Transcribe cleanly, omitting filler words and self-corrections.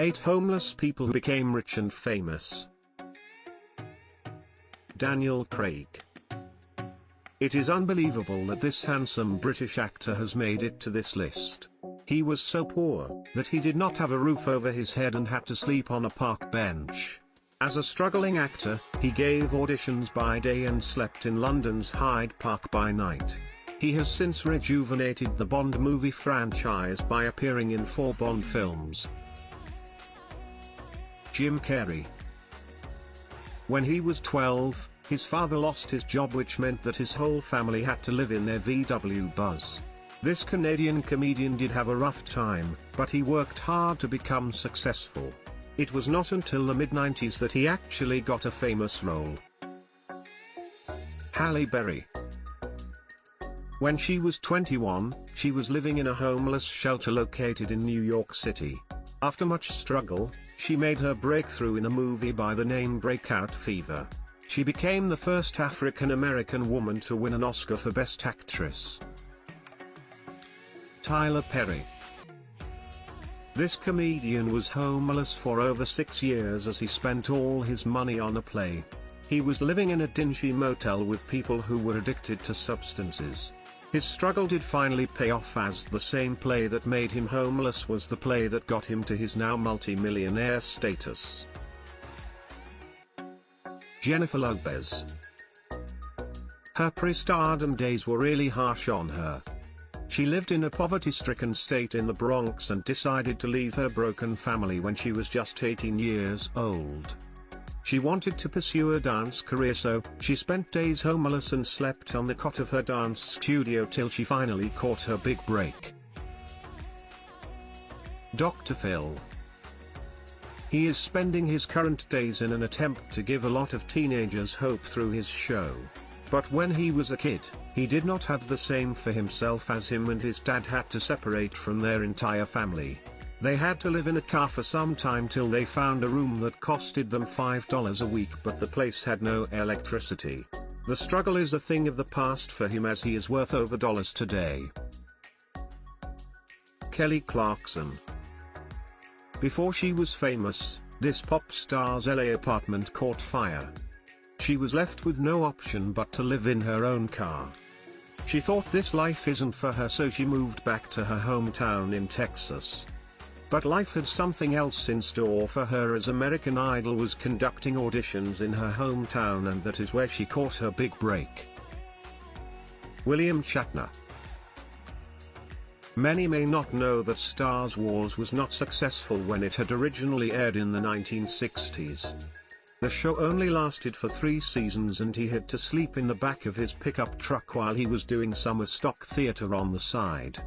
8 homeless people who became rich and famous. Daniel Craig. It is unbelievable that this handsome British actor has made it to this list. He was so poor that he did not have a roof over his head and had to sleep on a park bench. As a struggling actor, he gave auditions by day and slept in London's Hyde Park by night. He has since rejuvenated the Bond movie franchise by appearing in 4 Bond films. Jim Carrey. When he was 12, his father lost his job, which meant that his whole family had to live in their VW Buzz. This Canadian comedian did have a rough time, but he worked hard to become successful. It was not until the mid-90s that he actually got a famous role. Halle Berry. When she was 21, she was living in a homeless shelter located in New York City. After much struggle, she made her breakthrough in a movie by the name Breakout Fever. She became the first African-American woman to win an Oscar for Best Actress. Tyler Perry. This comedian was homeless for over 6 years as he spent all his money on a play. He was living in a dingy motel with people who were addicted to substances. His struggle did finally pay off, as the same play that made him homeless was the play that got him to his now multi-millionaire status. Jennifer Lopez. Her pre-stardom days were really harsh on her. She lived in a poverty-stricken state in the Bronx and decided to leave her broken family when she was just 18 years old. She wanted to pursue a dance career, so she spent days homeless and slept on the cot of her dance studio till she finally caught her big break. Dr. Phil. He is spending his current days in an attempt to give a lot of teenagers hope through his show. But when he was a kid, he did not have the same for himself, as him and his dad had to separate from their entire family. They had to live in a car for some time till they found a room that costed them $5 a week, but the place had no electricity. The struggle is a thing of the past for him, as he is worth over dollars today. Kelly Clarkson. Before she was famous, this pop star's LA apartment caught fire. She was left with no option but to live in her own car. She thought this life isn't for her, so she moved back to her hometown in Texas. But life had something else in store for her, as American Idol was conducting auditions in her hometown, and that is where she caught her big break. William Shatner. Many may not know that Star Wars was not successful when it had originally aired in the 1960s. The show only lasted for 3 seasons, and he had to sleep in the back of his pickup truck while he was doing summer stock theater on the side.